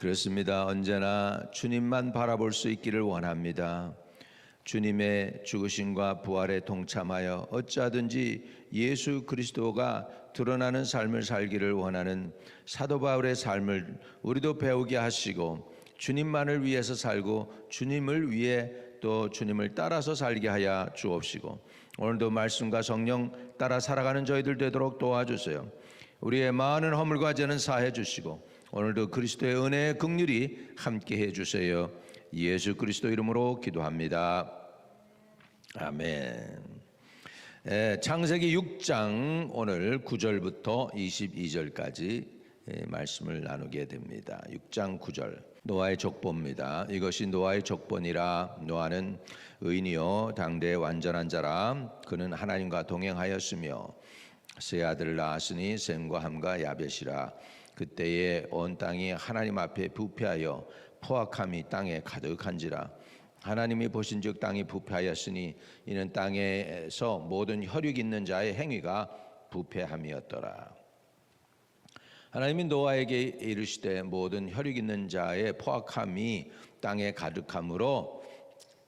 그렇습니다. 언제나 주님만 바라볼 수 있기를 원합니다. 주님의 죽으심과 부활에 동참하여 어찌하든지 예수 그리스도가 드러나는 삶을 살기를 원하는 사도 바울의 삶을 우리도 배우게 하시고, 주님만을 위해서 살고 주님을 위해 또 주님을 따라서 살게 하여 주옵시고, 오늘도 말씀과 성령 따라 살아가는 저희들 되도록 도와주세요. 우리의 많은 허물과 죄는 사해 주시고 오늘도 그리스도의 은혜의 긍휼이 함께 해주세요. 예수 그리스도 이름으로 기도합니다. 아멘. 창세기 6장 오늘 9절부터 22절까지 말씀을 나누게 됩니다. 6장 9절, 노아의 족보입니다. 이것이 노아의 족보니라. 노아는 의인이요 당대의 완전한 자라. 그는 하나님과 동행하였으며 세 아들을 낳았으니 셈과 함과 야벳이라. 그때에 온 땅이 하나님 앞에 부패하여 포악함이 땅에 가득한지라. 하나님이 보신즉 땅이 부패하였으니 이는 땅에서 모든 혈육 있는 자의 행위가 부패함이었더라. 하나님이 노아에게 이르시되 모든 혈육 있는 자의 포악함이 땅에 가득함으로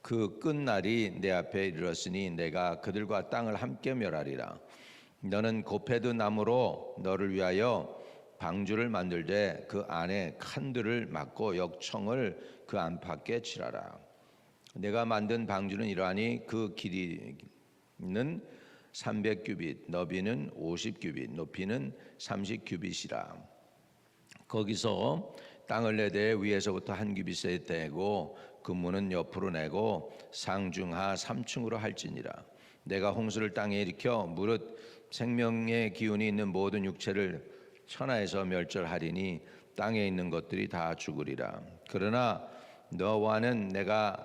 그 끝날이 내 앞에 이르렀으니 내가 그들과 땅을 함께 멸하리라. 너는 고페드 나무로 너를 위하여 방주를 만들되 그 안에 칸들을 막고 역청을 그 안팎에 칠하라. 내가 만든 방주는 이러하니 그 길이는 300규빗, 너비는 50규빗, 높이는 30규빗이라. 거기서 땅을 내되 위에서부터 한 규빗에 대고 그 문은 옆으로 내고 상중하 3층으로 할지니라. 내가 홍수를 땅에 일으켜 무릇 생명의 기운이 있는 모든 육체를 천하에서 멸절하리니 땅에 있는 것들이 다 죽으리라. 그러나 너와는 내가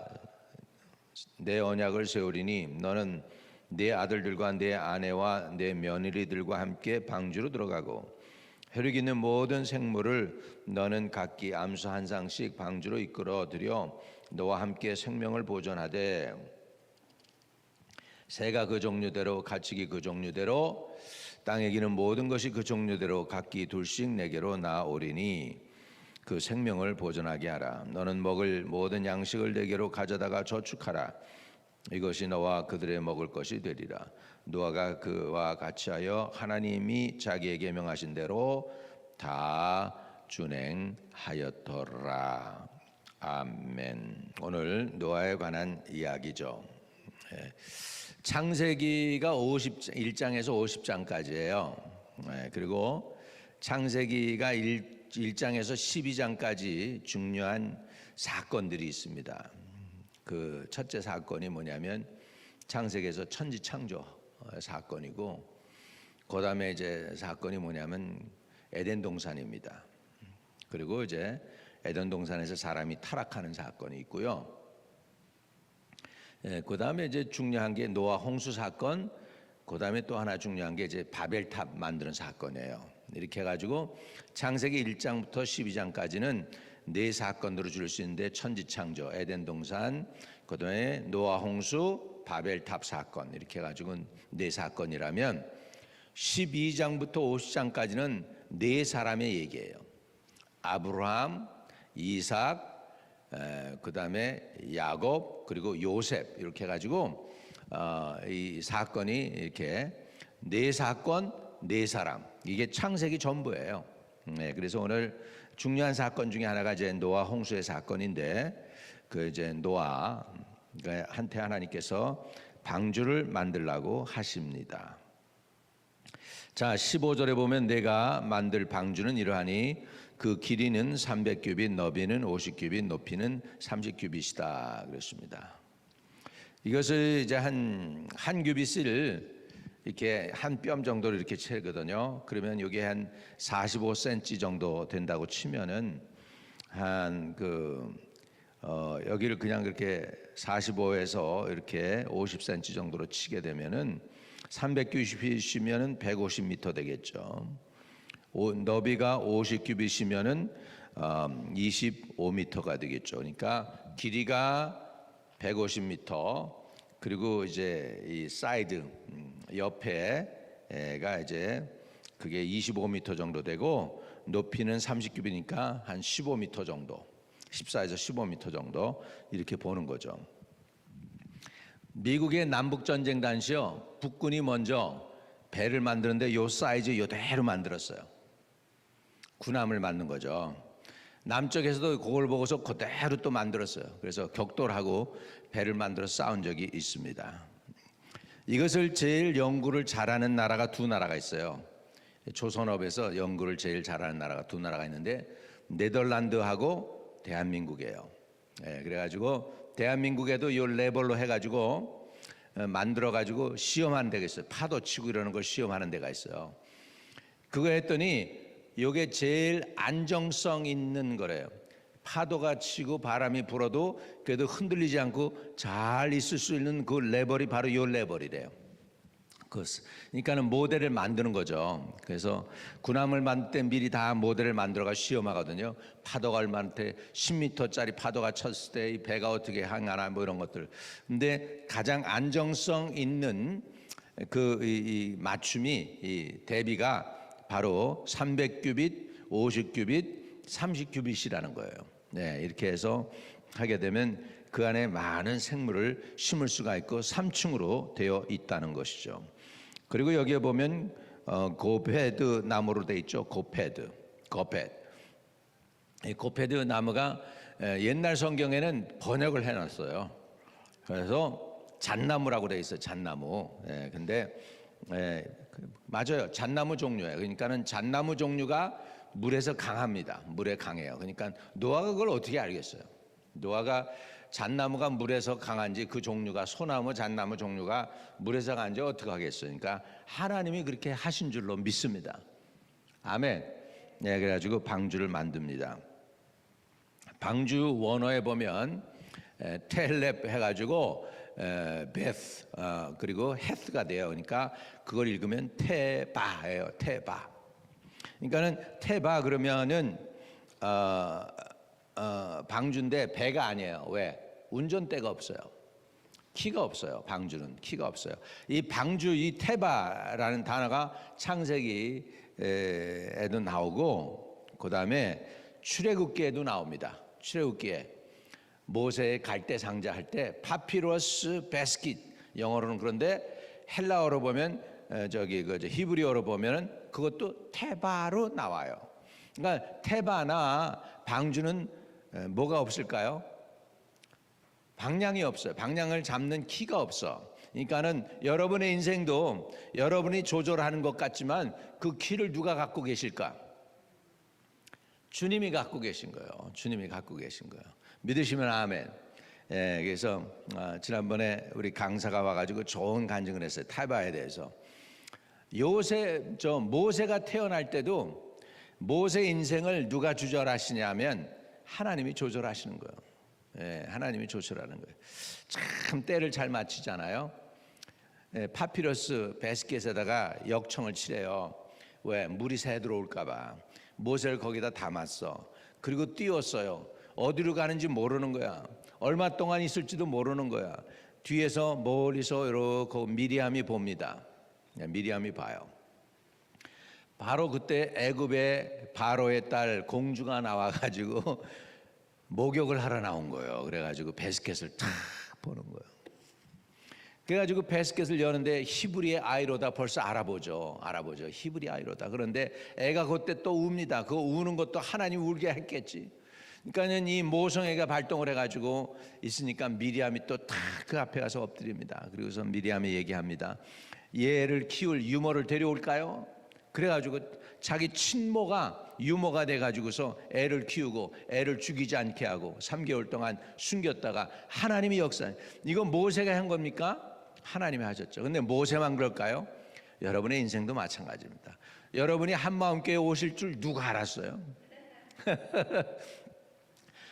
내 언약을 세우리니 너는 네 아들들과 네 아내와 네 며느리들과 함께 방주로 들어가고 혈육 있는 모든 생물을 너는 각기 암수 한 쌍씩 방주로 이끌어들여 너와 함께 생명을 보존하되 새가 그 종류대로 가축이 그 종류대로 땅에 기는 모든 것이 그 종류대로 각기 둘씩 내게로 나오리니 그 생명을 보존하게 하라. 너는 먹을 모든 양식을 내게로 가져다가 저축하라. 이것이 너와 그들의 먹을 것이 되리라. 노아가 그와 같이 하여 하나님이 자기에게 명하신 대로 다 준행하였더라. 아멘. 오늘 노아에 관한 이야기죠. 창세기가 1장에서 50장까지예요. 그리고 창세기가 1장에서 12장까지 중요한 사건들이 있습니다. 그 첫째 사건이 뭐냐면 창세기에서 천지 창조 사건이고, 그 다음에 이제 사건이 뭐냐면 에덴 동산입니다. 그리고 이제 에덴 동산에서 사람이 타락하는 사건이 있고요. 그 다음에 이제 중요한 게 노아 홍수 사건, 그 다음에 또 하나 중요한 게 이제 바벨탑 만드는 사건이에요. 이렇게 해가지고 창세기 1장부터 12장까지는 네 사건으로 줄 수 있는데 천지창조, 에덴 동산, 그 다음에 노아 홍수, 바벨탑 사건, 이렇게 해가지고 네 사건이라면 12장부터 50장까지는 네 사람의 얘기예요. 아브라함, 이삭, 그 다음에 야곱, 그리고 요셉, 이렇게 해가지고 이 사건이 이렇게 네 사건, 네 사람, 이게 창세기 전부예요. 그래서 오늘 중요한 사건 중에 하나가 이제 노아 홍수의 사건인데, 그 이제 노아한테 하나님께서 방주를 만들라고 하십니다. 자, 15절에 보면 내가 만들 방주는 이러하니 그 길이는 300규빗, 너비는 50규빗, 높이는 30규빗이다 그랬습니다. 이것을 이제 한 규빗을 이렇게 한 뼘 정도로 이렇게 채거든요. 그러면 이게 한 45cm 정도 된다고 치면은 여기를 그냥 그렇게 45에서 이렇게 50cm 정도로 치게 되면은 300규빗이면은 150m 되겠죠. 너비가 50규빗이면은 25m가 되겠죠. 그러니까 길이가 150m, 그리고 이제 이 사이드 옆에가 이제 그게 25m 정도 되고, 높이는 30규비니까 한 15m 정도, 14에서 15m 정도 이렇게 보는 거죠. 미국의 남북전쟁 당시요, 북군이 먼저 배를 만드는데 요 사이즈 요대로 만들었어요. 군함을 만든 거죠. 남쪽에서도 그걸 보고서 그대로 또 만들었어요. 그래서 격돌하고 배를 만들어 싸운 적이 있습니다. 이것을 제일 연구를 잘하는 나라가 두 나라가 있어요. 조선업에서 연구를 제일 잘하는 나라가 두 나라가 있는데 네덜란드하고 대한민국이에요. 그래가지고 대한민국에도 이 레벨로 해가지고 만들어가지고 시험하는 데가 있어요. 파도 치고 이러는 걸 시험하는 데가 있어요. 그거 했더니 이게 제일 안정성 있는 거래요. 파도가 치고 바람이 불어도 그래도 흔들리지 않고 잘 있을 수 있는 그 레벨이 바로 이 레벨이래요. 그러니까는 모델을 만드는 거죠. 그래서 군함을 만들 때 미리 다 모델을 만들어가 시험하거든요. 파도가 얼마한테 10m짜리 파도가 쳤을 때 이 배가 어떻게 항하나 뭐 이런 것들. 근데 가장 안정성 있는 이 맞춤이 이 대비가 바로 300규빗, 50규빗, 30규빗이라는 거예요. 네, 이렇게 해서 하게 되면 그 안에 많은 생물을 심을 수가 있고 3층으로 되어 있다는 것이죠. 그리고 여기에 보면 고페드 나무로 되어 있죠. 고페드. 이 고페드 나무가 옛날 성경에는 번역을 해놨어요. 그래서 잣나무라고 되어 있어요. 잣나무. 근데 맞아요. 잣나무 종류예요. 그러니까는 잣나무 종류가 물에서 강합니다. 물에 강해요. 그러니까 노아가 그걸 어떻게 알겠어요? 노아가 잣나무가 물에서 강한지 그 종류가 소나무, 잣나무 종류가 물에서 강한지 어떻게 하겠어요? 그러니까 하나님이 그렇게 하신 줄로 믿습니다. 아멘. 네, 그래가지고 방주를 만듭니다. 방주 원어에 보면 텔렙 해가지고 베스 그리고 헤스가 돼요. 그러니까 그걸 읽으면 테바예요. 테바. 그러니까는 테바 그러면은 방주인데 배가 아니에요. 왜? 운전대가 없어요. 키가 없어요. 방주는 키가 없어요. 이 방주 이 테바라는 단어가 창세기에도 나오고 그 다음에 출애굽기에도 나옵니다. 출애굽기에 모세의 갈대 상자 할 때 파피루스 베스킷 영어로는 그런데 헬라어로 보면 히브리어로 보면은 그것도 테바로 나와요. 그러니까 테바나 방주는 뭐가 없을까요? 방향이 없어요. 방향을 잡는 키가 없어. 그러니까는 여러분의 인생도 여러분이 조절하는 것 같지만 그 키를 누가 갖고 계실까? 주님이 갖고 계신 거예요. 주님이 갖고 계신 거예요. 믿으시면 아멘. 그래서 지난번에 우리 강사가 와가지고 좋은 간증을 했어요. 테바에 대해서. 모세가 태어날 때도 모세 인생을 누가 조절하시냐면 하나님이 조절하시는 거예요. 하나님이 조절하는 거예요. 참 때를 잘 맞추잖아요. 파피러스 베스켓에다가 역청을 칠해요. 왜? 물이 새 들어올까 봐. 모세를 거기다 담았어. 그리고 띄웠어요. 어디로 가는지 모르는 거야. 얼마 동안 있을지도 모르는 거야. 뒤에서 멀리서 이렇게 미리암이 봅니다. 미리암이 봐요. 바로 그때 애굽의 바로의 딸 공주가 나와가지고 목욕을 하러 나온 거예요. 그래가지고 베스켓을 탁 보는 거예요. 그래가지고 베스켓을 여는데 히브리의 아이로다 벌써 알아보죠. 히브리 아이로다. 그런데 애가 그때 또 웁니다. 그거 우는 것도 하나님 울게 했겠지. 그러니까는 이 모성애가 발동을 해가지고 있으니까 미리암이 또 탁 그 앞에 가서 엎드립니다. 그리고서 미리암이 얘기합니다. 얘를 키울 유모를 데려올까요? 그래가지고 자기 친모가 유모가 돼가지고서 애를 키우고 애를 죽이지 않게 하고 3개월 동안 숨겼다가 하나님이 역사. 이건 모세가 한 겁니까? 하나님이 하셨죠. 근데 모세만 그럴까요? 여러분의 인생도 마찬가지입니다. 여러분이 한마음교회 오실 줄 누가 알았어요?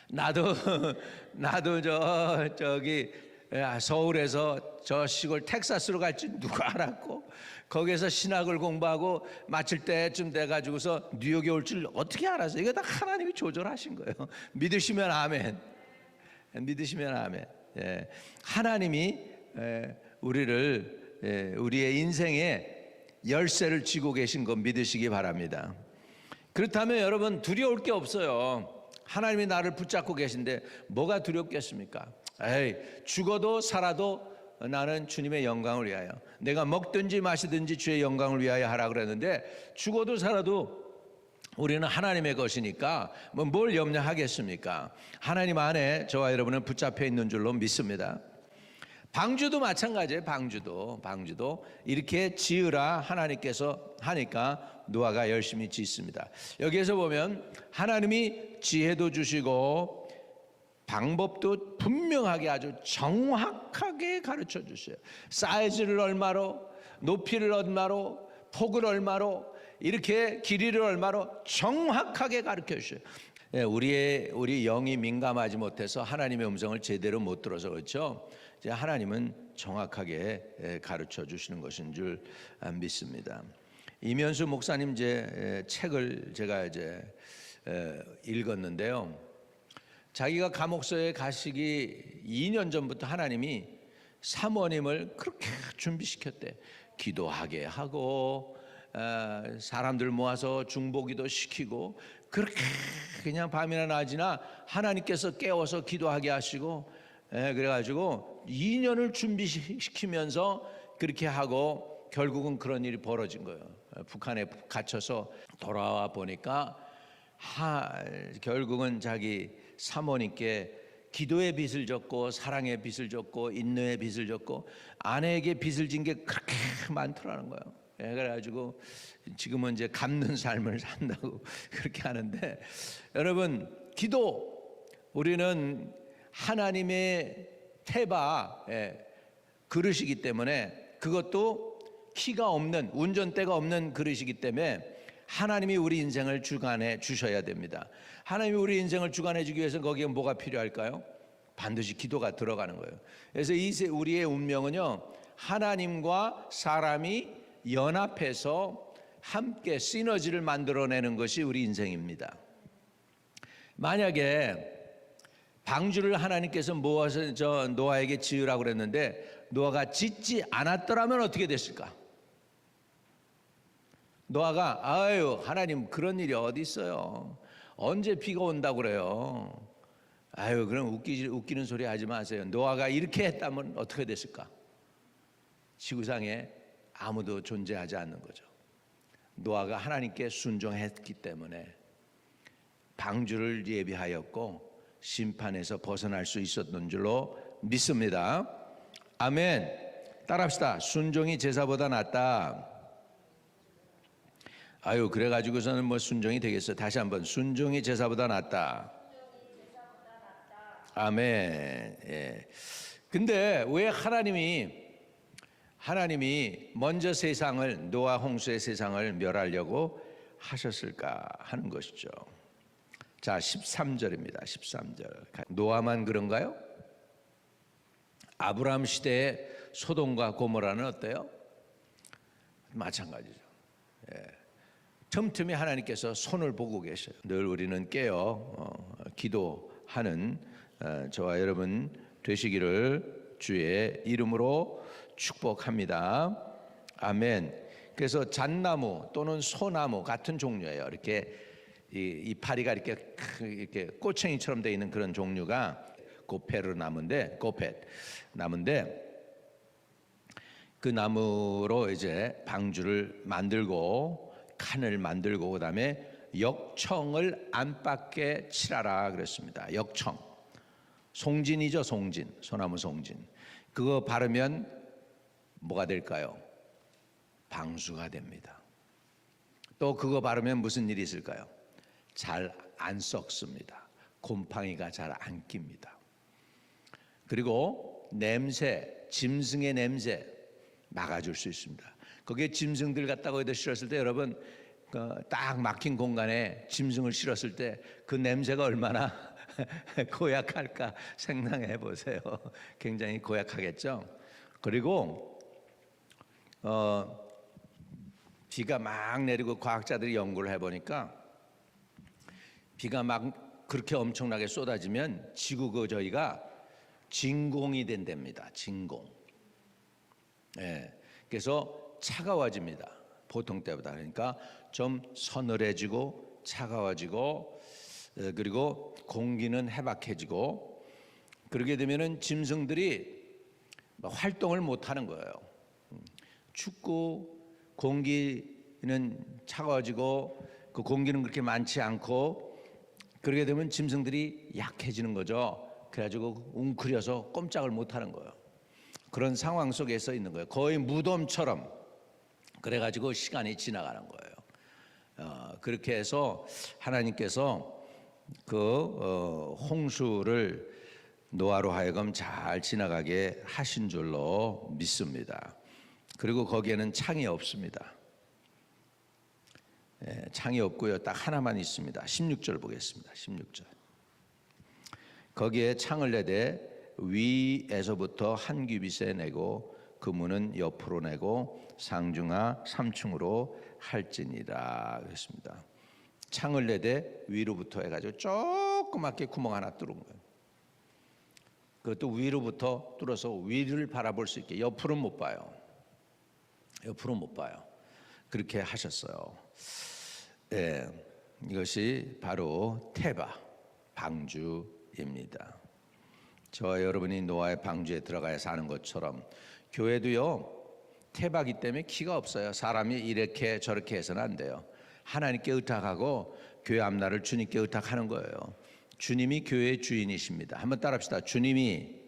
나도 저기 서울에서 저 시골 텍사스로 갈지 누가 알았고 거기에서 신학을 공부하고 마칠 때쯤 돼가지고서 뉴욕에 올 줄 어떻게 알았어요? 이거 다 하나님이 조절하신 거예요. 믿으시면 아멘. 믿으시면 아멘. 하나님이 우리의 인생에 열쇠를 쥐고 계신 거 믿으시기 바랍니다. 그렇다면 여러분 두려울 게 없어요. 하나님이 나를 붙잡고 계신데 뭐가 두렵겠습니까? 에이, 죽어도 살아도 나는 주님의 영광을 위하여, 내가 먹든지 마시든지 주의 영광을 위하여 하라 그랬는데, 죽어도 살아도 우리는 하나님의 것이니까 뭘 염려하겠습니까? 하나님 안에 저와 여러분은 붙잡혀 있는 줄로 믿습니다. 방주도 마찬가지예요. 방주도 이렇게 지으라 하나님께서 하니까 노아가 열심히 짓습니다. 여기에서 보면 하나님이 지혜도 주시고 방법도 분명하게 아주 정확하게 가르쳐 주셔요. 사이즈를 얼마로, 높이를 얼마로, 폭을 얼마로, 이렇게 길이를 얼마로 정확하게 가르쳐 주셔요. 우리 영이 민감하지 못해서 하나님의 음성을 제대로 못 들어서 그렇죠. 이제 하나님은 정확하게 가르쳐 주시는 것인 줄 믿습니다. 이면수 목사님 책을 제가 읽었는데요. 자기가 감옥소에 가시기 2년 전부터 하나님이 사모님을 그렇게 준비시켰대. 기도하게 하고 사람들 모아서 중보기도 시키고, 그렇게 그냥 밤이나 낮이나 하나님께서 깨워서 기도하게 하시고, 그래가지고 2년을 준비시키면서 그렇게 하고 결국은 그런 일이 벌어진 거예요. 북한에 갇혀서 돌아와 보니까 결국은 자기 사모님께 기도의 빚을 졌고 사랑의 빚을 졌고 인내의 빚을 졌고 아내에게 빚을 진 게 그렇게 많더라는 거예요. 그래가지고 지금은 이제 갚는 삶을 산다고 그렇게 하는데, 여러분, 기도, 우리는 하나님의 태바 그릇이기 때문에, 그것도 키가 없는, 운전대가 없는 그릇이기 때문에 하나님이 우리 인생을 주관해 주셔야 됩니다. 하나님이 우리 인생을 주관해 주기 위해서 거기에 뭐가 필요할까요? 반드시 기도가 들어가는 거예요. 그래서 우리의 운명은요, 하나님과 사람이 연합해서 함께 시너지를 만들어내는 것이 우리 인생입니다. 만약에 방주를 하나님께서 모아서 노아에게 지으라고 그랬는데 노아가 짓지 않았더라면 어떻게 됐을까? 노아가 아유, 하나님 그런 일이 어디 있어요? 언제 비가 온다고 그래요? 아유, 그럼 웃기는 소리 하지 마세요. 노아가 이렇게 했다면 어떻게 됐을까? 지구상에 아무도 존재하지 않는 거죠. 노아가 하나님께 순종했기 때문에 방주를 예비하였고 심판에서 벗어날 수 있었던 줄로 믿습니다. 아멘. 따라합시다. 순종이 제사보다 낫다. 아유, 그래가지고서는 뭐 순종이 되겠어요. 다시 한번, 순종이 제사보다 낫다. 아멘. 예. 근데 왜 하나님이 먼저 세상을, 노아 홍수의 세상을 멸하려고 하셨을까 하는 것이죠. 자, 13절입니다. 13절. 노아만 그런가요? 아브라함 시대의 소돔과 고모라는 어때요? 마찬가지죠. 예. 틈틈이 하나님께서 손을 보고 계셔요. 늘 우리는 깨어 기도하는 저와 여러분 되시기를 주의 이름으로 축복합니다. 아멘. 그래서 잣나무 또는 소나무 같은 종류예요. 이렇게 이파리가 이렇게 꼬챙이처럼 되어 있는 그런 종류가 고페르 나무인데, 고펫 나무인데, 그 나무로 이제 방주를 만들고 칸을 만들고 그다음에 역청을 안팎에 칠하라 그랬습니다. 역청, 송진이죠. 송진, 소나무 송진. 그거 바르면 뭐가 될까요? 방수가 됩니다. 또 그거 바르면 무슨 일이 있을까요? 잘 안 썩습니다. 곰팡이가 잘 안 낍니다. 그리고 냄새, 짐승의 냄새 막아줄 수 있습니다. 거기에 짐승들 갖다가 어디다 실었을 때, 여러분 딱 막힌 공간에 짐승을 실었을 때 그 냄새가 얼마나 고약할까 생각해 보세요. 굉장히 고약하겠죠. 그리고 비가 막 내리고 과학자들이 연구를 해보니까 비가 막 그렇게 엄청나게 쏟아지면 지구 저희가 진공이 된답니다. 진공. 예. 그래서 차가워집니다. 보통 때보다. 그러니까 좀 서늘해지고 차가워지고 그리고 공기는 해박해지고 그러게 되면은 짐승들이 활동을 못 하는 거예요. 춥고 공기는 차가워지고 그 공기는 그렇게 많지 않고 그러게 되면 짐승들이 약해지는 거죠. 그래가지고 웅크려서 꼼짝을 못 하는 거예요. 그런 상황 속에 서 있는 거예요. 거의 무덤처럼. 그래가지고 시간이 지나가는 거예요. 그렇게 해서 하나님께서 그 홍수를 노아로 하여금 잘 지나가게 하신 줄로 믿습니다. 그리고 거기에는 창이 없습니다. 창이 없고요. 딱 하나만 있습니다. 16절 보겠습니다. 16절. 거기에 창을 내되 위에서부터 한 규빗에 내고 그 문은 옆으로 내고 상중하 3층으로 할지니라 그랬습니다. 창을 내되 위로부터 해가지고 조그맣게 구멍 하나 뚫은 거예요. 그것도 위로부터 뚫어서 위를 바라볼 수 있게. 옆으로는 못 봐요. 옆으로 못 봐요. 그렇게 하셨어요. 예, 이것이 바로 테바 방주입니다. 저와 여러분이 노아의 방주에 들어가야 사는 것처럼 교회도요, 테바기 때문에 키가 없어요. 사람이 이렇게 저렇게 해서는 안 돼요. 하나님께 의탁하고 교회 앞날을 주님께 의탁하는 거예요. 주님이 교회의 주인이십니다. 한번 따라합시다. 주님이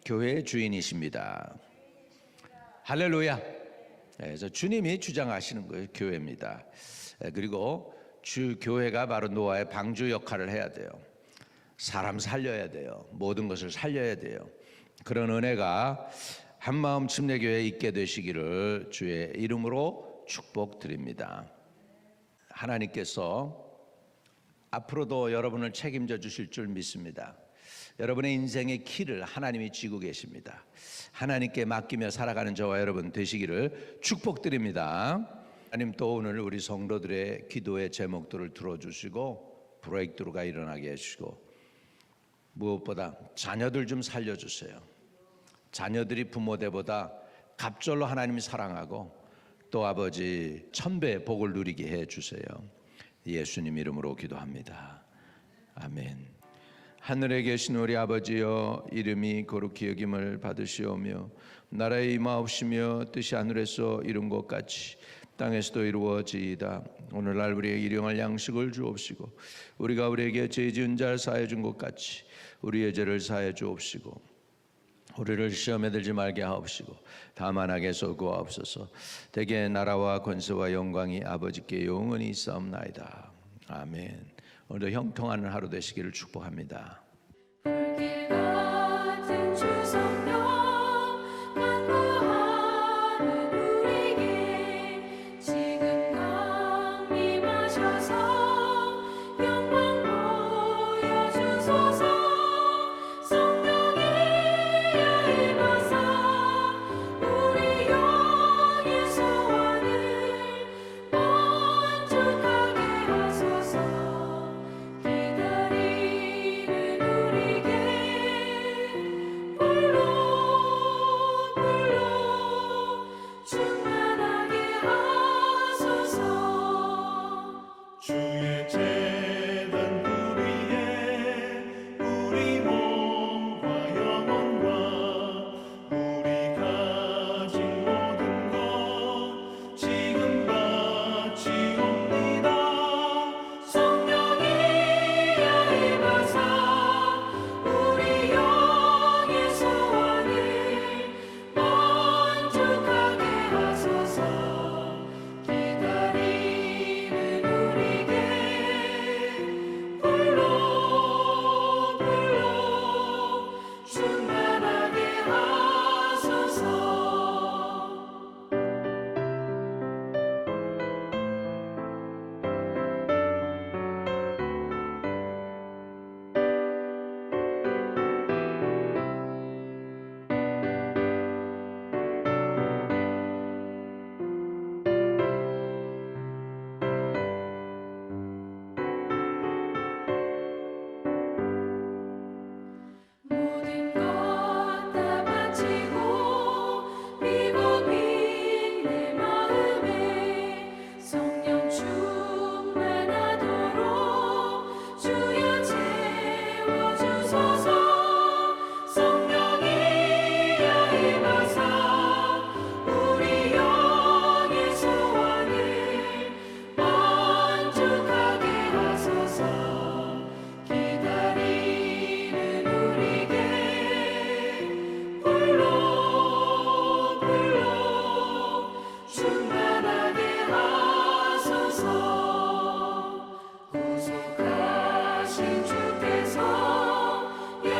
교회의 주인이십니다. 할렐루야. 그래서 주님이 주장하시는 거예요. 교회입니다. 그리고 교회가 바로 노아의 방주 역할을 해야 돼요. 사람 살려야 돼요. 모든 것을 살려야 돼요. 그런 은혜가 한마음 침례교회에 있게 되시기를 주의 이름으로 축복드립니다. 하나님께서 앞으로도 여러분을 책임져 주실 줄 믿습니다. 여러분의 인생의 키를 하나님이 쥐고 계십니다. 하나님께 맡기며 살아가는 저와 여러분 되시기를 축복드립니다. 하나님 또 오늘 우리 성도들의 기도의 제목들을 들어주시고 브레이크드루가 일어나게 해주시고 무엇보다 자녀들 좀 살려주세요. 자녀들이 부모대보다 갑절로 하나님이 사랑하고 또 아버지 천배의 복을 누리게 해주세요. 예수님 이름으로 기도합니다. 아멘. 하늘에 계신 우리 아버지여, 이름이 거룩히 여김을 받으시오며 나라의 임하옵시며 뜻이 하늘에서 이룬 것 같이 땅에서도 이루어지이다. 오늘날 우리에게 일용할 양식을 주옵시고 우리가 우리에게 죄 지은 자를 사하여 준 것 같이 우리의 죄를 사하여 주옵시고 우리를 시험에 들지 말게 하옵시고 다만 악에서 구하옵소서. 대개 나라와 권세와 영광이 아버지께 영원히 있사옵나이다. 아멘. 오늘도 형통하는 하루 되시기를 축복합니다. 불길 같은 주 성령 간구하는 우리에게 지금 강림하셔서 영광 보여주소서. 성령이여 임하사 우리 영의 소원을 만족하게 하소서. 기다리는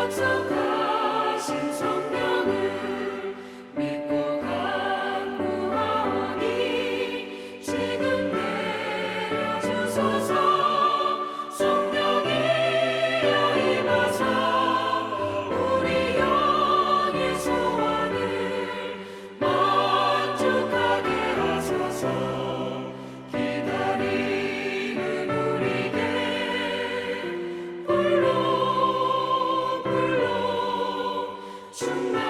약속하신 성령을 믿고 간구하오니 지금 내려주소서. 성령이여 임하사 우리 영의 소원을 만족하게 하소서. 기다리는 우리에게 불러 불러 충만